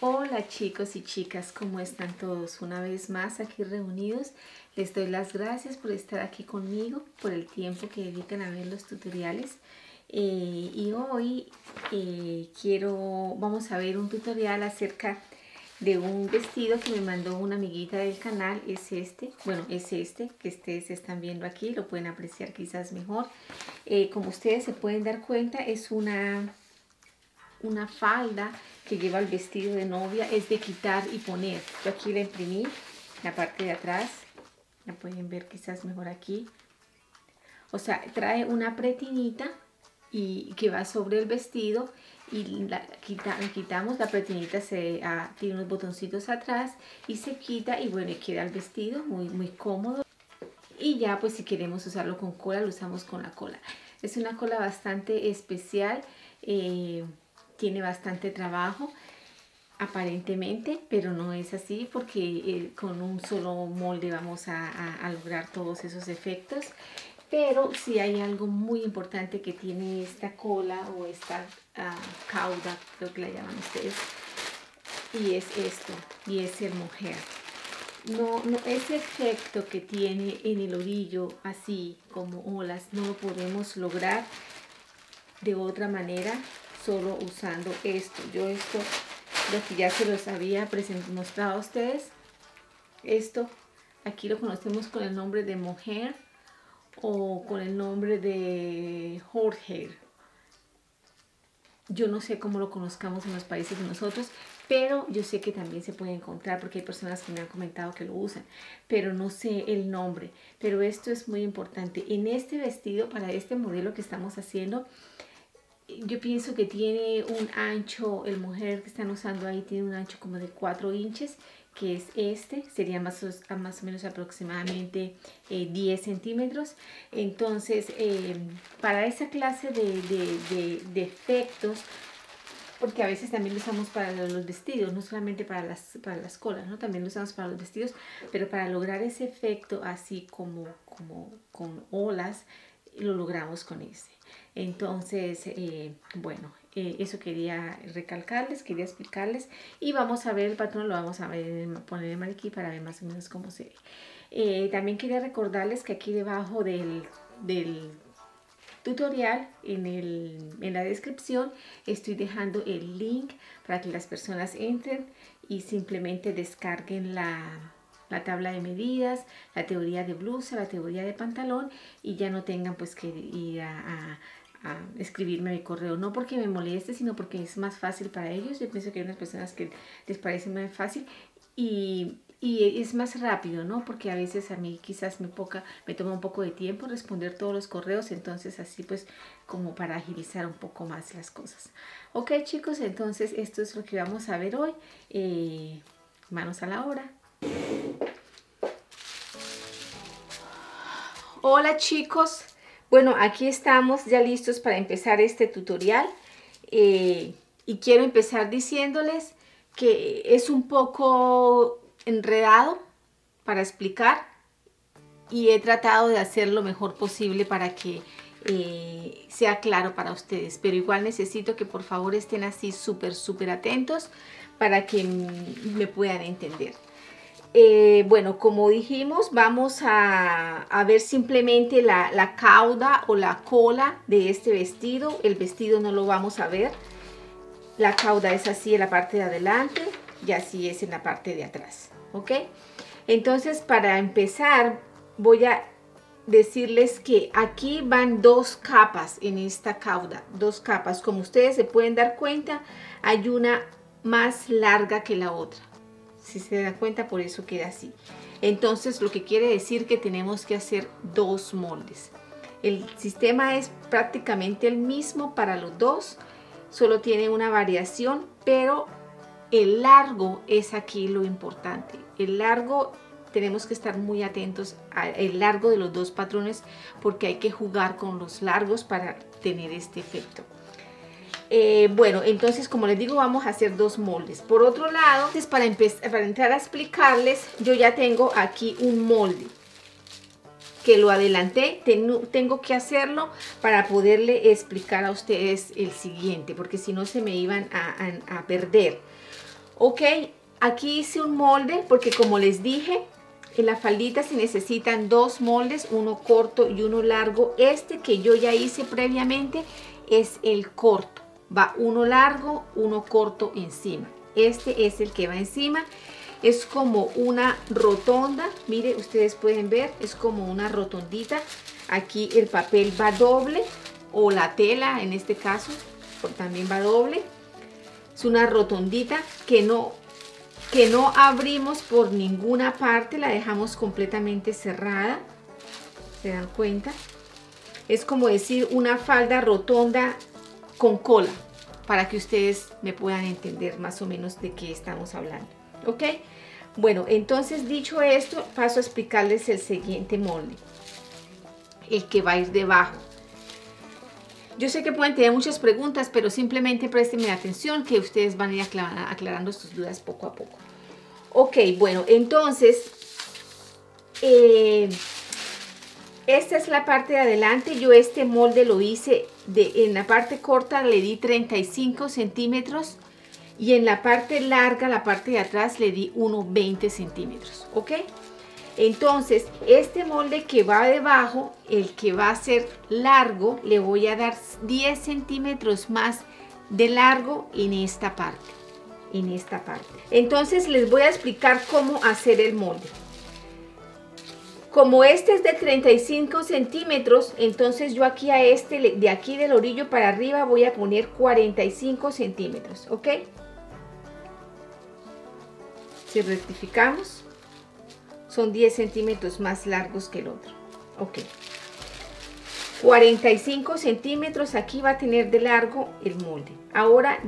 Hola chicos y chicas, ¿cómo están todos? Una vez más aquí reunidos, les doy las gracias por estar aquí conmigo, por el tiempo que dedican a ver los tutoriales. Y hoy vamos a ver un tutorial acerca de un vestido que me mandó una amiguita del canal. Es este que ustedes están viendo aquí, lo pueden apreciar quizás mejor. Como ustedes se pueden dar cuenta, es una falda que lleva el vestido de novia, es de quitar y poner. Yo aquí la imprimí, la parte de atrás, la pueden ver quizás mejor aquí. O sea, trae una pretinita y que va sobre el vestido y la quitamos, la pretinita tiene unos botoncitos atrás y se quita y bueno, queda el vestido muy cómodo. Y ya pues si queremos usarlo con cola, lo usamos con la cola. Es una cola bastante especial, tiene bastante trabajo aparentemente, pero no es así porque con un solo molde vamos a lograr todos esos efectos. Pero sí hay algo muy importante que tiene esta cola o esta cauda, creo que la llaman ustedes, y es esto, y es el mohair. No, ese efecto que tiene en el orillo, así como olas, no lo podemos lograr de otra manera, solo usando esto. Yo esto, lo que ya se los había mostrado a ustedes, esto, aquí lo conocemos con el nombre de mohair o con el nombre de horsehair. Yo no sé cómo lo conozcamos en los países de nosotros, pero yo sé que también se puede encontrar porque hay personas que me han comentado que lo usan, pero no sé el nombre. Pero esto es muy importante. En este vestido, para este modelo que estamos haciendo, yo pienso que tiene un ancho, el mohair que están usando ahí tiene un ancho como de 4 inches, que es este, sería más o menos aproximadamente 10 centímetros. Entonces, para esa clase de efectos, porque a veces también lo usamos para los vestidos, no solamente para las colas, ¿no? También lo usamos para los vestidos, pero para lograr ese efecto así como con olas, lo logramos con ese. Entonces, bueno, eso quería recalcarles, quería explicarles, y vamos a ver el patrón, lo vamos a poner en maniquí para ver más o menos cómo se ve. También quería recordarles que aquí debajo del tutorial, en la descripción, estoy dejando el link para que las personas entren y simplemente descarguen la tabla de medidas, la teoría de blusa, la teoría de pantalón, y ya no tengan pues que ir a escribirme mi correo, no porque me moleste, sino porque es más fácil para ellos. Yo pienso que hay unas personas que les parece más fácil y es más rápido, ¿no? Porque a veces a mí quizás me toma un poco de tiempo responder todos los correos, entonces así pues como para agilizar un poco más las cosas. Ok chicos, entonces esto es lo que vamos a ver hoy. Manos a la obra. Hola chicos, bueno, aquí estamos ya listos para empezar este tutorial, y quiero empezar diciéndoles que es un poco enredado para explicar y he tratado de hacer lo mejor posible para que sea claro para ustedes, pero igual necesito que por favor estén así súper atentos para que me puedan entender. Bueno, como dijimos, vamos a ver simplemente la cauda o la cola de este vestido. El vestido no lo vamos a ver. La cauda es así en la parte de adelante y así es en la parte de atrás, ¿ok? Entonces, para empezar, voy a decirles que aquí van 2 capas en esta cauda, 2 capas. Como ustedes se pueden dar cuenta, hay una más larga que la otra. Si se dan cuenta, por eso queda así. Entonces, lo que quiere decir que tenemos que hacer 2 moldes. El sistema es prácticamente el mismo para los dos, solo tiene una variación, pero el largo es aquí lo importante. El largo, tenemos que estar muy atentos al largo de los 2 patrones porque hay que jugar con los largos para tener este efecto. Bueno, entonces como les digo, vamos a hacer 2 moldes. Por otro lado, para entrar a explicarles, yo ya tengo aquí un molde que lo adelanté. Tengo que hacerlo para poderle explicar a ustedes el siguiente, porque si no se me iban a perder. Ok, aquí hice un molde porque como les dije, en la faldita se necesitan dos moldes, uno corto y uno largo. Este que yo ya hice previamente es el corto. Va uno largo, uno corto encima. Este es el que va encima. Es como una rotonda. Mire, ustedes pueden ver, es como una rotondita. Aquí el papel va doble, o la tela en este caso, también va doble. Es una rotondita que no abrimos por ninguna parte, la dejamos completamente cerrada. ¿Se dan cuenta? Es como decir una falda rotonda con cola, para que ustedes me puedan entender más o menos de qué estamos hablando. ¿Ok? Bueno, entonces dicho esto, paso a explicarles el siguiente molde, el que va a ir debajo. Yo sé que pueden tener muchas preguntas, pero simplemente préstenme atención que ustedes van a ir aclarando sus dudas poco a poco. Ok, bueno, entonces, esta es la parte de adelante. Yo este molde lo hice, en la parte corta le di 35 centímetros y en la parte larga, la parte de atrás, le di unos 20 centímetros, ¿ok? Entonces, este molde que va debajo, el que va a ser largo, le voy a dar 10 centímetros más de largo en esta parte. Entonces, les voy a explicar cómo hacer el molde. Como este es de 35 centímetros, entonces yo aquí a este, de aquí del orillo para arriba, voy a poner 45 centímetros, ¿ok? Si rectificamos, son 10 centímetros más largos que el otro. Ok. 45 centímetros aquí va a tener de largo el molde. Ahora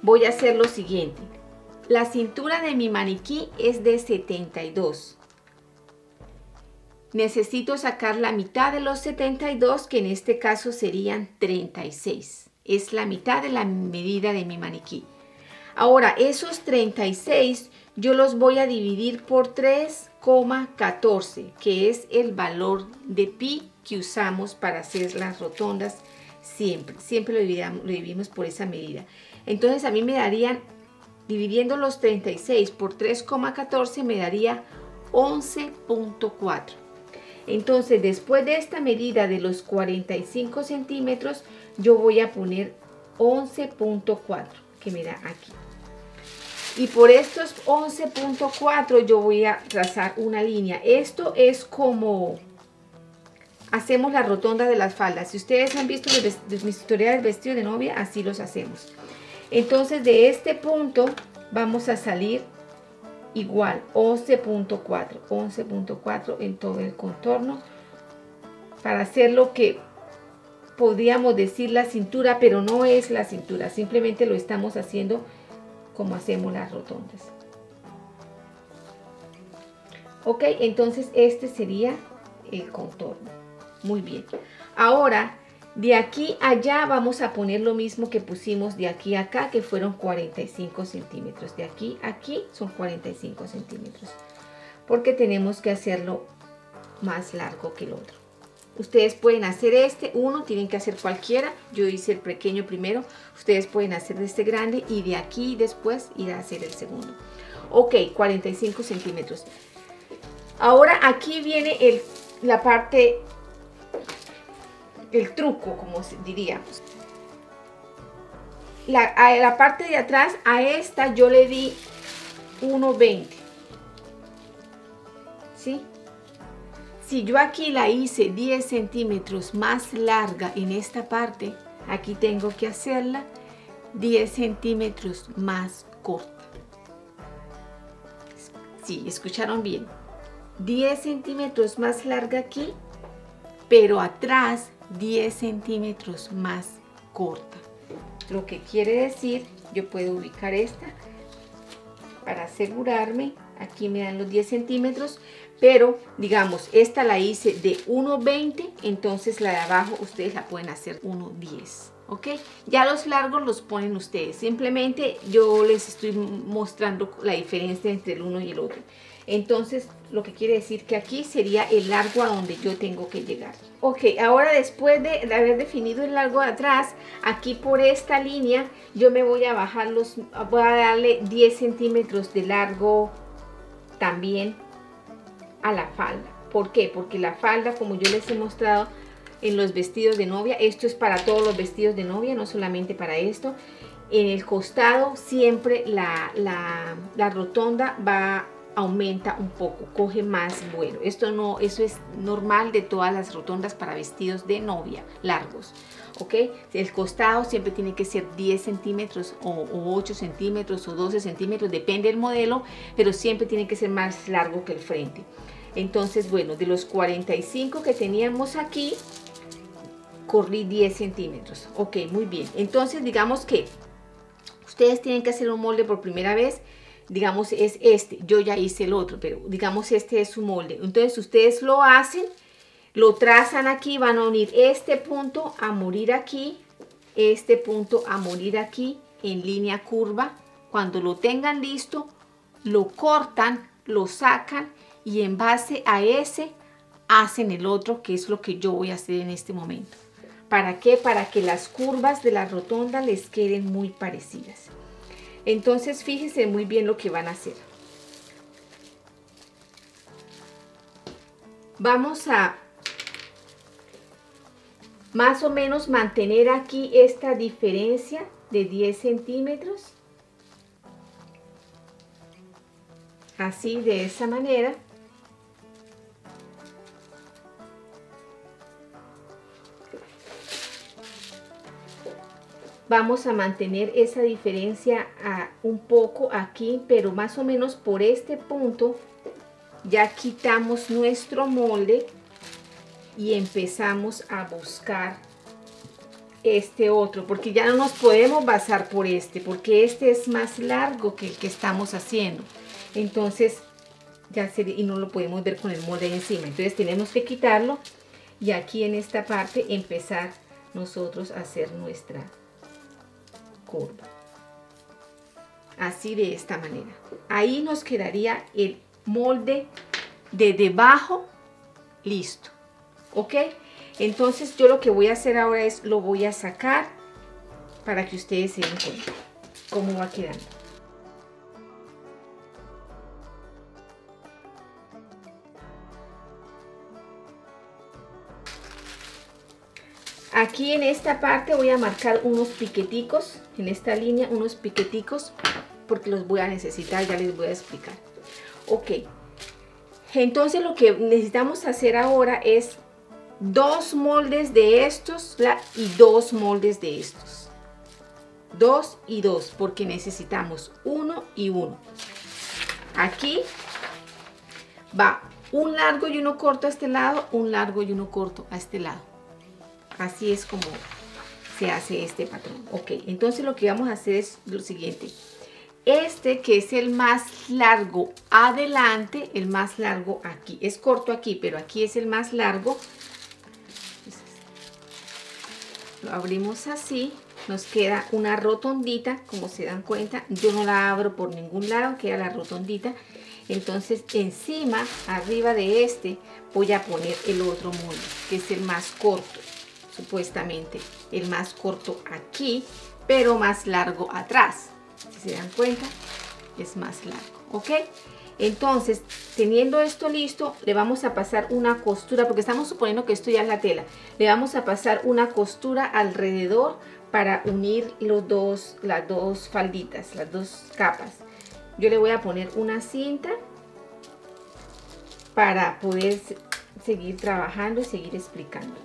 voy a hacer lo siguiente. La cintura de mi maniquí es de 72. Necesito sacar la mitad de los 72, que en este caso serían 36. Es la mitad de la medida de mi maniquí. Ahora, esos 36 yo los voy a dividir por 3,14, que es el valor de pi que usamos para hacer las rotondas siempre. Siempre lo dividimos por esa medida. Entonces a mí me darían, dividiendo los 36 por 3,14, me daría 11,4. Entonces, después de esta medida de los 45 centímetros, yo voy a poner 11,4, que me da aquí. Y por estos 11,4 yo voy a trazar una línea. Esto es como hacemos la rotonda de las faldas. Si ustedes han visto mis tutoriales de vestido de novia, así los hacemos. Entonces, de este punto vamos a salir igual, 11,4 en todo el contorno, para hacer lo que podríamos decir la cintura, pero no es la cintura, simplemente lo estamos haciendo como hacemos las rotondas. Ok, entonces este sería el contorno. Muy bien. Ahora, de aquí a allá vamos a poner lo mismo que pusimos de aquí a acá, que fueron 45 centímetros. De aquí a aquí son 45 centímetros. Porque tenemos que hacerlo más largo que el otro. Ustedes pueden hacer uno, tienen que hacer cualquiera. Yo hice el pequeño primero. Ustedes pueden hacer este grande y de aquí después ir a hacer el segundo. Ok, 45 centímetros. Ahora aquí viene la parte, el truco, como diríamos. A la parte de atrás, a esta yo le di 1,20. ¿Sí? Si yo aquí la hice 10 centímetros más larga en esta parte, aquí tengo que hacerla 10 centímetros más corta. Sí, escucharon bien. 10 centímetros más larga aquí, pero atrás 10 centímetros más corta. Lo que quiere decir, yo puedo ubicar esta para asegurarme. Aquí me dan los 10 centímetros, pero digamos, esta la hice de 1,20, entonces la de abajo ustedes la pueden hacer 1,10. ¿Ok? Ya los largos los ponen ustedes. Simplemente yo les estoy mostrando la diferencia entre el uno y el otro. Entonces, lo que quiere decir que aquí sería el largo a donde yo tengo que llegar. Ok, ahora después de haber definido el largo de atrás, aquí por esta línea, yo me voy a bajar voy a darle 10 centímetros de largo también a la falda. ¿Por qué? Porque la falda, como yo les he mostrado en los vestidos de novia, esto es para todos los vestidos de novia, no solamente para esto. En el costado siempre la rotonda aumenta un poco, coge más vuelo. Eso es normal de todas las rotondas para vestidos de novia largos. ¿Ok? El costado siempre tiene que ser 10 centímetros o 8 centímetros o 12 centímetros, depende del modelo, pero siempre tiene que ser más largo que el frente. Entonces, bueno, de los 45 que teníamos aquí, corrí 10 centímetros. Ok, muy bien. Entonces, digamos que ustedes tienen que hacer un molde por primera vez. Digamos, es este. Yo ya hice el otro, pero digamos este es su molde. Entonces, ustedes lo hacen, lo trazan aquí, van a unir este punto a morir aquí, este punto a morir aquí, en línea curva. Cuando lo tengan listo, lo cortan, lo sacan y en base a ese hacen el otro, que es lo que yo voy a hacer en este momento. ¿Para qué? Para que las curvas de la rotonda les queden muy parecidas. Entonces fíjense muy bien lo que van a hacer. Vamos a más o menos mantener aquí esta diferencia de 10 centímetros. Así, de esa manera. Vamos a mantener esa diferencia un poco aquí, pero más o menos por este punto ya quitamos nuestro molde y empezamos a buscar este otro, porque ya no nos podemos basar por este, porque este es más largo que el que estamos haciendo. Entonces, y no lo podemos ver con el molde encima. Entonces tenemos que quitarlo y aquí en esta parte empezar nosotros a hacer nuestra curva. Así, de esta manera. Ahí nos quedaría el molde de debajo listo. ¿Ok? Entonces yo lo que voy a hacer ahora es lo voy a sacar para que ustedes se den cuenta cómo va quedando. Aquí en esta parte voy a marcar unos piqueticos, en esta línea unos piqueticos, porque los voy a necesitar, ya les voy a explicar. Ok, entonces lo que necesitamos hacer ahora es 2 moldes de estos y 2 moldes de estos. 2 y 2, porque necesitamos 1 y 1. Aquí va un largo y uno corto a este lado, un largo y uno corto a este lado. Así es como se hace este patrón. Ok, entonces lo que vamos a hacer es lo siguiente. Este que es el más largo adelante, el más largo aquí. Es corto aquí, pero aquí es el más largo. Lo abrimos así. Nos queda una rotondita, como se dan cuenta. Yo no la abro por ningún lado, queda la rotondita. Entonces encima, arriba de este, voy a poner el otro molde, que es el más corto. Supuestamente el más corto aquí, pero más largo atrás. Si se dan cuenta, es más largo. ¿Ok? Entonces, teniendo esto listo, le vamos a pasar una costura, porque estamos suponiendo que esto ya es la tela. Le vamos a pasar una costura alrededor para unir las dos falditas, las dos capas. Yo le voy a poner una cinta para poder seguir trabajando y seguir explicándoles.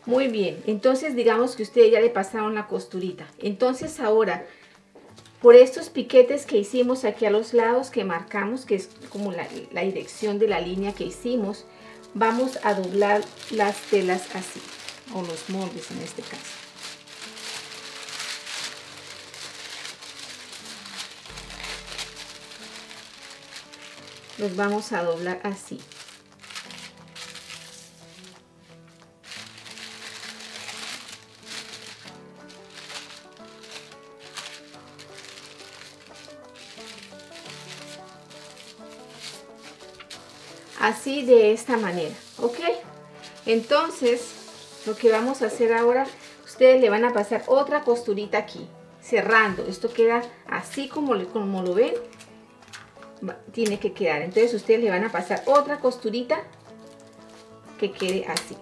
Muy bien, entonces digamos que ustedes ya le pasaron la costurita. Entonces ahora por estos piquetes que hicimos aquí a los lados, que marcamos, que es como la dirección de la línea que hicimos, vamos a doblar las telas así, o los moldes en este caso. Los vamos a doblar así. Así, de esta manera, ¿ok? Entonces, lo que vamos a hacer ahora, ustedes le van a pasar otra costurita aquí, cerrando. Esto queda así como lo ven, tiene que quedar. Entonces, ustedes le van a pasar otra costurita que quede así.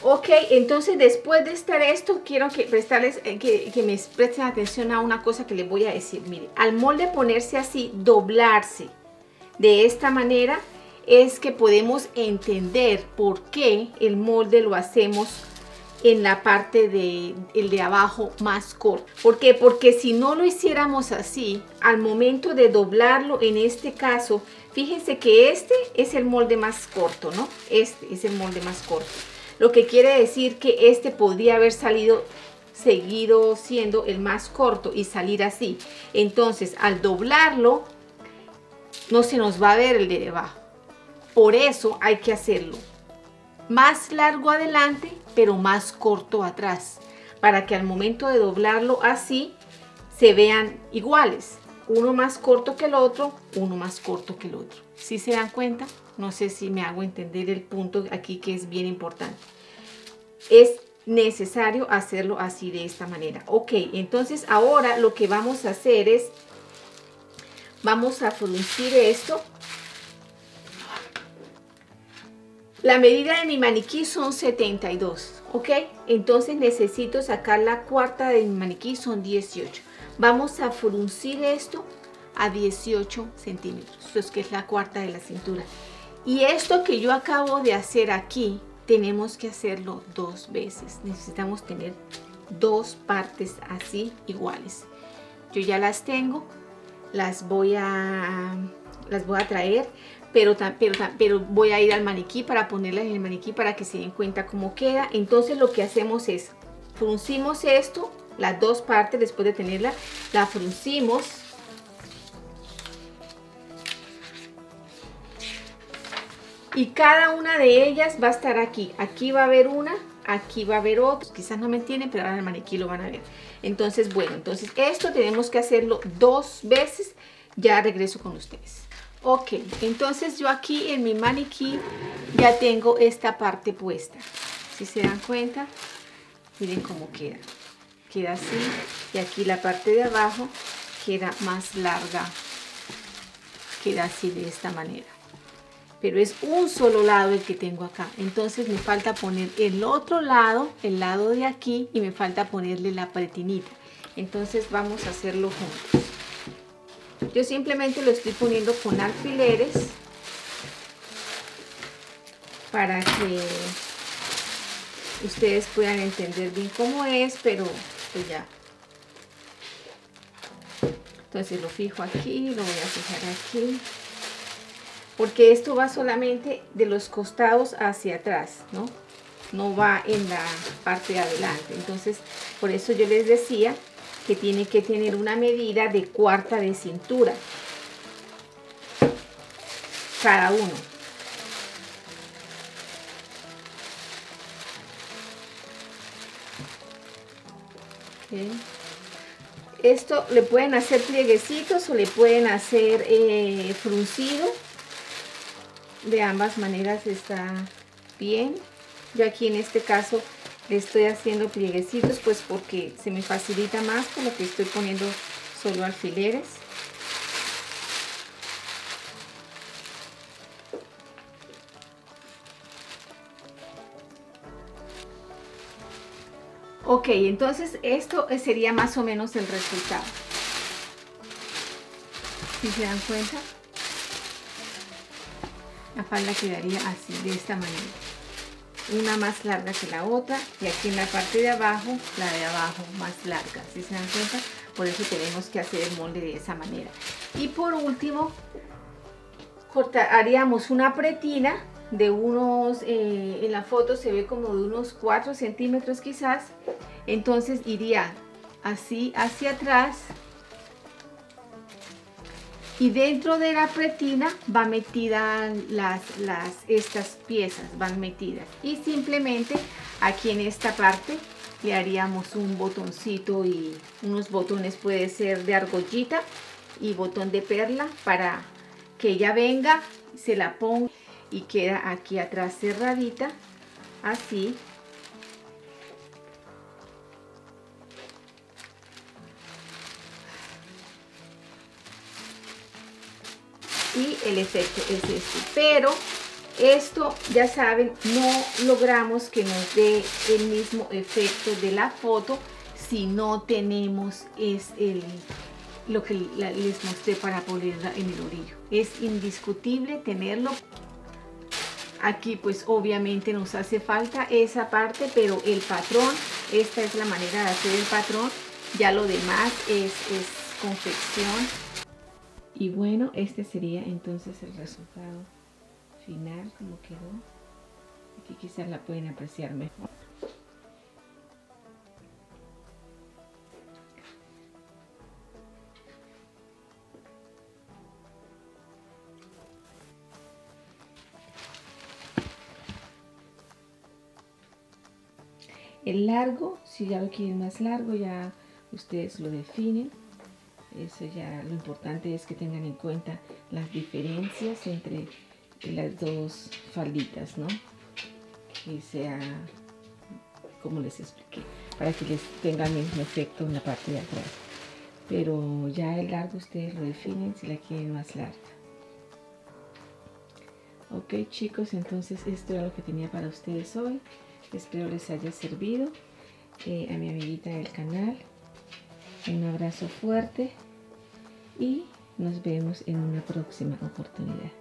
Ok, entonces después de estar esto, quiero que me presten atención a una cosa que les voy a decir. Mire, al molde ponerse así, doblarse de esta manera, es que podemos entender por qué el molde lo hacemos en la parte el de abajo más corto. ¿Por qué? Porque si no lo hiciéramos así, al momento de doblarlo, en este caso, fíjense que este es el molde más corto, ¿no? Este es el molde más corto. Lo que quiere decir que este podría haber seguido siendo el más corto y salir así. Entonces, al doblarlo, no se nos va a ver el de debajo. Por eso hay que hacerlo más largo adelante, pero más corto atrás, para que al momento de doblarlo así, se vean iguales. Uno más corto que el otro, uno más corto que el otro. ¿Sí se dan cuenta? No sé si me hago entender el punto aquí, que es bien importante. Es necesario hacerlo así, de esta manera. Ok, entonces ahora lo que vamos a hacer es, vamos a fruncir esto. La medida de mi maniquí son 72, ¿ok? Entonces necesito sacar la cuarta de mi maniquí, son 18. Vamos a fruncir esto a 18 centímetros, pues que es la cuarta de la cintura. Y esto que yo acabo de hacer aquí, tenemos que hacerlo 2 veces. Necesitamos tener 2 partes así iguales. Yo ya las tengo, las voy a traer, pero voy a ir al maniquí para ponerlas en el maniquí para que se den cuenta cómo queda. Entonces lo que hacemos es, fruncimos esto, las 2 partes, después de tenerla, la fruncimos. Y cada una de ellas va a estar aquí. Aquí va a haber una, aquí va a haber otra. Quizás no me entienden, pero ahora en el maniquí lo van a ver. Entonces, bueno, entonces esto tenemos que hacerlo 2 veces. Ya regreso con ustedes. Ok, entonces yo aquí en mi maniquí ya tengo esta parte puesta. Si se dan cuenta, miren cómo queda. Queda así, y aquí la parte de abajo queda más larga. Queda así, de esta manera. Pero es un solo lado el que tengo acá. Entonces me falta poner el otro lado, el lado de aquí, y me falta ponerle la pretinita. Entonces vamos a hacerlo juntos. Yo simplemente lo estoy poniendo con alfileres para que ustedes puedan entender bien cómo es, pero pues ya. Entonces lo fijo aquí, lo voy a fijar aquí, porque esto va solamente de los costados hacia atrás, ¿no? No va en la parte de adelante. Entonces, por eso yo les decía que tiene que tener una medida de cuarta de cintura cada uno. ¿Okay? Esto le pueden hacer plieguecitos o le pueden hacer fruncido. De ambas maneras está bien. Yo aquí en este caso le estoy haciendo plieguecitos, pues porque se me facilita más, por lo que estoy poniendo solo alfileres. Ok, entonces esto sería más o menos el resultado. ¿Sí se dan cuenta? La falda quedaría así, de esta manera. Una más larga que la otra, y aquí en la parte de abajo, la de abajo más larga. ¿Sí se dan cuenta? Por eso tenemos que hacer el molde de esa manera. Y por último, haríamos una pretina de unos, en la foto se ve como de unos 4 centímetros quizás. Entonces iría así hacia atrás, y dentro de la pretina va metida estas piezas van metidas, y simplemente aquí en esta parte le haríamos un botoncito y unos botones, puede ser de argollita y botón de perla, para que ella venga, se la ponga y queda aquí atrás cerradita así. Y el efecto es este, pero esto ya saben, no logramos que nos dé el mismo efecto de la foto si no tenemos lo que les mostré para ponerla en el orillo. Es indiscutible tenerlo. Aquí pues obviamente nos hace falta esa parte, pero el patrón, esta es la manera de hacer el patrón, ya lo demás es confección. Y bueno, este sería entonces el resultado final, como quedó. Aquí quizás la pueden apreciar mejor. El largo, si ya lo quieren más largo, ya ustedes lo definen. Eso ya, lo importante es que tengan en cuenta las diferencias entre las dos falditas, ¿no? Que sea como les expliqué, para que les tenga el mismo efecto en la parte de atrás. Pero ya el largo ustedes lo definen si la quieren más larga. Ok chicos, entonces esto era lo que tenía para ustedes hoy. Espero les haya servido. A mi amiguita del canal, un abrazo fuerte y nos vemos en una próxima oportunidad.